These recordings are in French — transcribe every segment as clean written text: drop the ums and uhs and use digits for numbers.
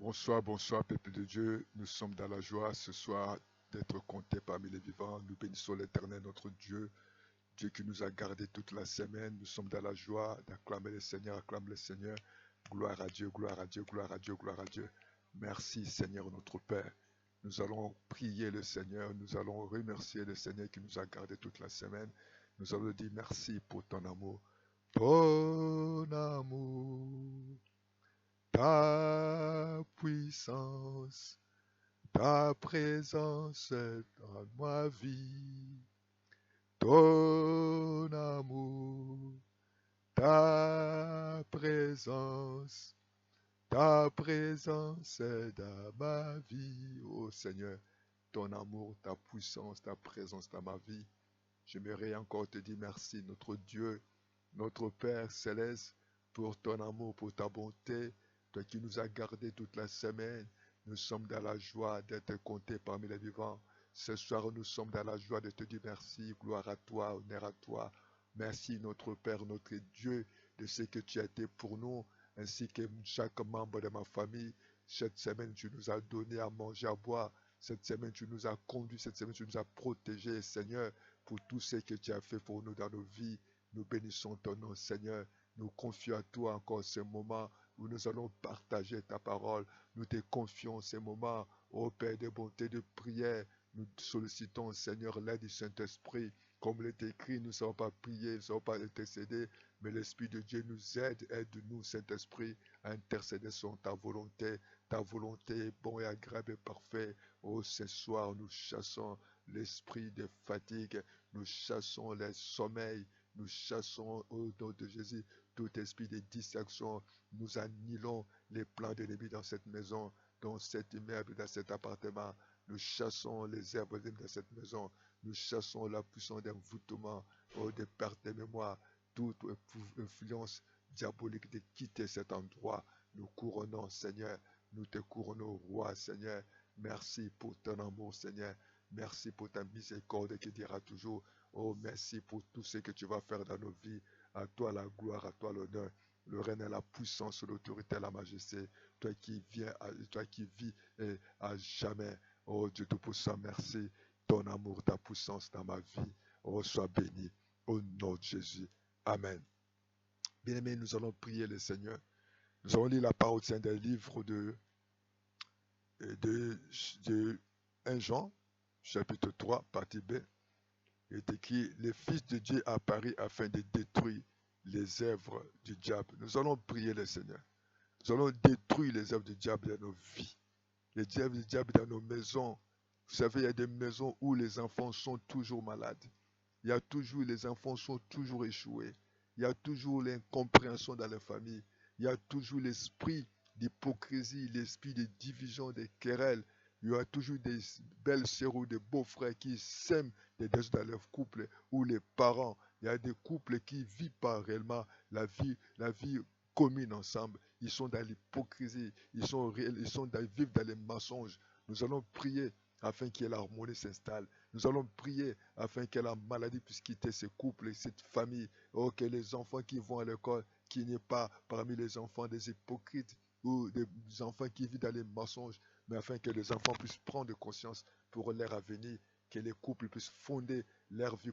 Bonsoir, bonsoir, peuple de Dieu. Nous sommes dans la joie ce soir d'être comptés parmi les vivants. Nous bénissons l'Éternel, notre Dieu, Dieu qui nous a gardés toute la semaine. Nous sommes dans la joie d'acclamer le Seigneur, acclame le Seigneur. Gloire à Dieu, gloire à Dieu, gloire à Dieu, gloire à Dieu. Merci Seigneur notre Père. Nous allons prier le Seigneur, nous allons remercier le Seigneur qui nous a gardés toute la semaine. Nous allons dire merci pour ton amour. Ton amour, ta puissance, ta présence dans ma vie, ton amour, ta présence dans ma vie, ô Seigneur, ton amour, ta puissance, ta présence dans ma vie. J'aimerais encore te dire merci, notre Dieu, notre Père céleste, pour ton amour, pour ta bonté, toi qui nous as gardés toute la semaine. Nous sommes dans la joie d'être comptés parmi les vivants. Ce soir, nous sommes dans la joie de te dire merci, gloire à toi, honneur à toi. Merci, notre Père, notre Dieu, de ce que tu as été pour nous, ainsi que chaque membre de ma famille. Cette semaine, tu nous as donné à manger, à boire. Cette semaine, tu nous as conduits. Cette semaine, tu nous as protégés, Seigneur, pour tout ce que tu as fait pour nous dans nos vies. Nous bénissons ton nom, Seigneur. Nous confions à toi encore ce moment où nous allons partager ta parole. Nous te confions ces moments, ô Père de bonté, de prière. Nous sollicitons, Seigneur, l'aide du Saint-Esprit. Comme il est écrit, nous ne savons pas prier, nous ne savons pas intercéder, mais l'Esprit de Dieu nous aide. Aide-nous, Saint-Esprit, à intercéder sur ta volonté. Ta volonté est bon et agréable et parfait. Oh, ce soir, nous chassons l'esprit de fatigue, nous chassons les sommeils, nous chassons au nom de Jésus tout esprit de distraction. Nous annihilons les plans de l'ennemi dans cette maison, dans cet immeuble, dans cet appartement. Nous chassons les herbes dans cette maison. Nous chassons la puissance d'envoûtement, de perte de mémoire, toute influence diabolique de quitter cet endroit. Nous couronnons, Seigneur. Nous te couronnons, roi, Seigneur. Merci pour ton amour, Seigneur. Merci pour ta miséricorde qui dira toujours, oh merci pour tout ce que tu vas faire dans nos vies. À toi la gloire, à toi l'honneur. Le règne, la puissance, l'autorité, la majesté. Toi qui viens, toi qui vis à jamais. Oh Dieu Tout-Puissant, merci. Ton amour, ta puissance dans ma vie. Oh, sois béni. Au nom de Jésus. Amen. Bien-aimés, nous allons prier le Seigneur. Nous allons lire la parole sainte des livres de 1 Jean, chapitre 3, partie B. Il est écrit, le Fils de Dieu apparaît afin de détruire les œuvres du diable. Nous allons prier le Seigneur. Nous allons détruire les œuvres du diable dans nos vies. Les œuvres du diable dans nos maisons. Vous savez, il y a des maisons où les enfants sont toujours malades. Il y a toujours, les enfants sont toujours échoués. Il y a toujours l'incompréhension dans les familles. Il y a toujours l'esprit d'hypocrisie, l'esprit de division, de querelles. Il y a toujours des belles sœurs ou des beaux-frères qui sèment des désordres dans leur couple ou les parents. Il y a des couples qui ne vivent pas réellement la vie commune ensemble. Ils sont dans l'hypocrisie. Ils vivent dans les mensonges. Nous allons prier afin que l'harmonie s'installe. Nous allons prier afin que la maladie puisse quitter ce couple et cette famille. Oh, que les enfants qui vont à l'école, qu'il n'y ait pas parmi les enfants des hypocrites ou des enfants qui vivent dans les mensonges, mais afin que les enfants puissent prendre conscience pour leur avenir, que les couples puissent fonder leur vie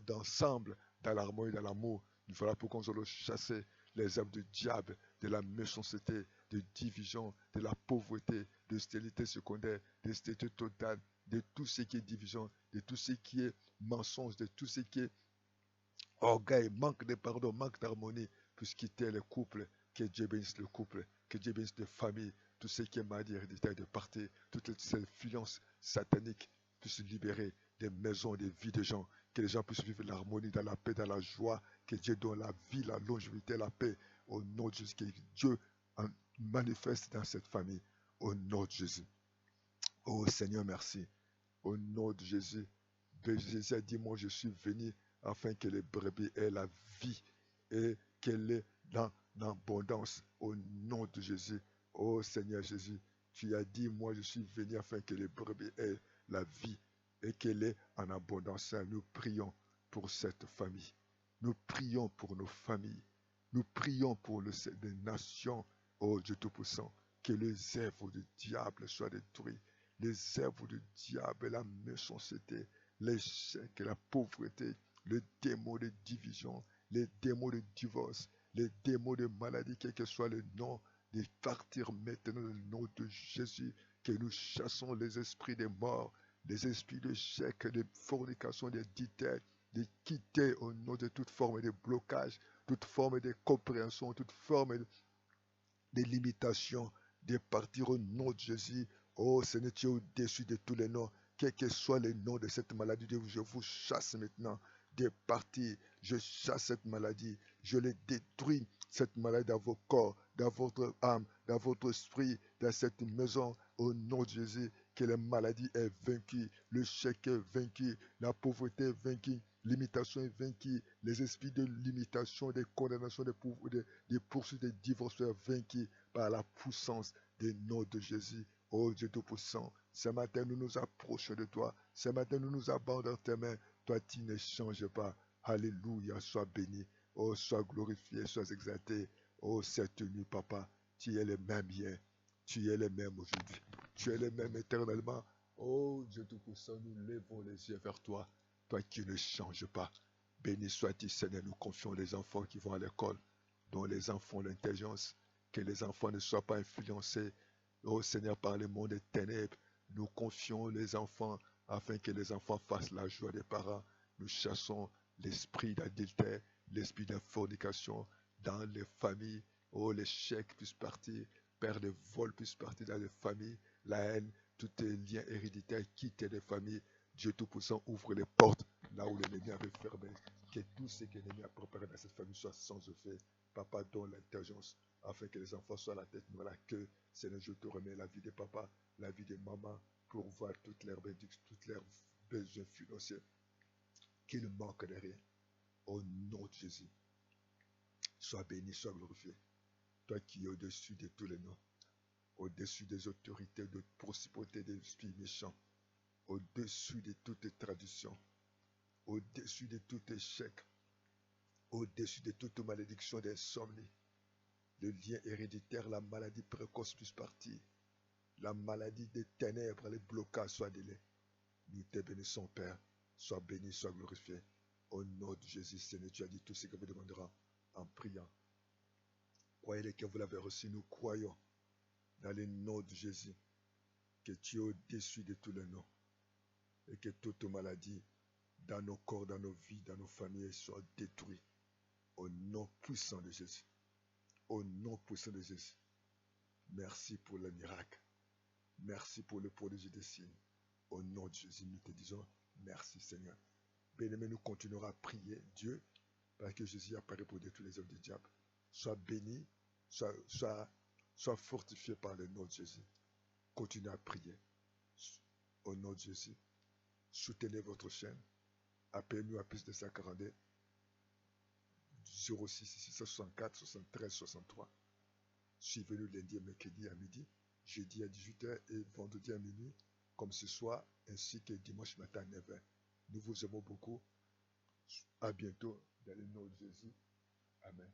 d'ensemble dans l'harmonie, dans l'amour. Voilà pourquoi nous allons chasser les œuvres du diable, de la méchanceté, de division, de la pauvreté, de stérilité secondaire, de stérilité totale, de tout ce qui est division, de tout ce qui est mensonge, de tout ce qui est orgueil, manque de pardon, manque d'harmonie, puisse quitter le couple, que Dieu bénisse le couple, que Dieu bénisse les familles, tout ce qui est maladie héréditaire de partir, toutes ces influences sataniques puissent libérer des maisons, des vies de gens, que les gens puissent vivre l'harmonie, dans la paix, dans la joie, que Dieu donne la vie, la longévité, la paix, au nom de Jésus, que Dieu manifeste dans cette famille, au nom de Jésus. Oh Seigneur, merci. Au nom de Jésus, Jésus a dit, moi je suis venu afin que les brebis aient la vie et qu'elle est dans l'abondance. Au nom de Jésus, oh Seigneur Jésus, tu as dit, moi je suis venu afin que les brebis aient la vie et qu'elle est en abondance. Nous prions pour cette famille. Nous prions pour nos familles. Nous prions pour les nations. Oh Dieu Tout-Puissant, que les œuvres du diable soient détruites. Les œuvres du diable, la méchanceté, l'échec, la pauvreté, le démon de division, les démons de divorce, les démons de maladie, quel que soit le nom, de partir maintenant dans le nom de Jésus, que nous chassons les esprits des morts, les esprits d'échec, de fornication, de dictates, de quitter au nom de toute forme de blocage, toute forme de compréhension, toute forme de limitation, de partir au nom de Jésus. Oh Seigneur, tu es au-dessus de tous les noms. Quel que soit le nom de cette maladie, je vous chasse maintenant. De partir, je chasse cette maladie. Je les détruis, cette maladie dans vos corps, dans votre âme, dans votre esprit, dans cette maison. Au nom de Jésus, que la maladie est vaincue, le chèque est vaincu, la pauvreté est vaincue, l'imitation est vaincue, les esprits de limitation, de condamnation, de poursuites, de divorce soient vaincus par la puissance des noms de Jésus. Oh Dieu Tout-Puissant, ce matin nous nous approchons de toi, ce matin nous nous abandonnons dans tes mains. Toi tu ne changes pas. Alléluia, sois béni. Oh, sois glorifié, sois exalté. Oh, cette nuit, papa, tu es le même hier. Tu es le même aujourd'hui. Tu es le même éternellement. Oh, Dieu Tout-Puissant, nous levons les yeux vers toi. Toi qui ne changes pas. Béni sois-tu, Seigneur. Nous confions les enfants qui vont à l'école, dont les enfants ont l'intelligence. Que les enfants ne soient pas influencés, oh Seigneur, par le monde des ténèbres. Nous confions les enfants afin que les enfants fassent la joie des parents. Nous chassons l'esprit d'adultère, l'esprit de fornication dans les familles. Oh, les chèques puissent partir. Père de vol puissent partir dans les familles. La haine, tous les liens héréditaires quittent les familles. Dieu Tout-Puissant ouvre les portes là où l'ennemi avait fermé. Que tout ce que l'ennemi a préparé dans cette famille soit sans effet. Papa, donne l'intelligence afin que les enfants soient la tête, nous la queue. Seigneur, je te remets la vie de papa, la vie de maman, pour voir toutes leurs besoins financiers, qu'il ne manque de rien. Au nom de Jésus, sois béni, sois glorifié. Toi qui es au-dessus de tous les noms, au-dessus des autorités, de principautés, des esprits méchants, au-dessus de toute tradition, au-dessus de tout échec, au-dessus de toute malédiction d'insomnie, le lien héréditaire, la maladie précoce puisse partir, la maladie des ténèbres, les blocages soient délais. Nous te bénissons, Père. Sois béni, sois glorifié. Au nom de Jésus, Seigneur, tu as dit tout ce que vous demanderons en priant. Croyez que vous l'avez reçu, nous croyons dans le nom de Jésus, que tu es au-dessus de tous les noms et que toute maladie dans nos corps, dans nos vies, dans nos familles soit détruite. Au nom puissant de Jésus. Au nom puissant de Jésus. Merci pour le miracle. Merci pour le prodige des signes. Au nom de Jésus, nous te disons merci Seigneur. Bien-aimé, nous continuerons à prier Dieu parce que Jésus apparaît pour détruire les œuvres du diable. Sois béni, sois fortifié par le nom de Jésus. Continuez à prier au nom de Jésus. Soutenez votre chaîne. Appelez-nous à plus de 142 06 664 73 63. Suivez-nous lundi et mercredi à midi, jeudi à 18h et vendredi à minuit, comme ce soir, ainsi que dimanche matin à 9h. Nous vous aimons beaucoup. À bientôt dans le nom de Jésus. Amen.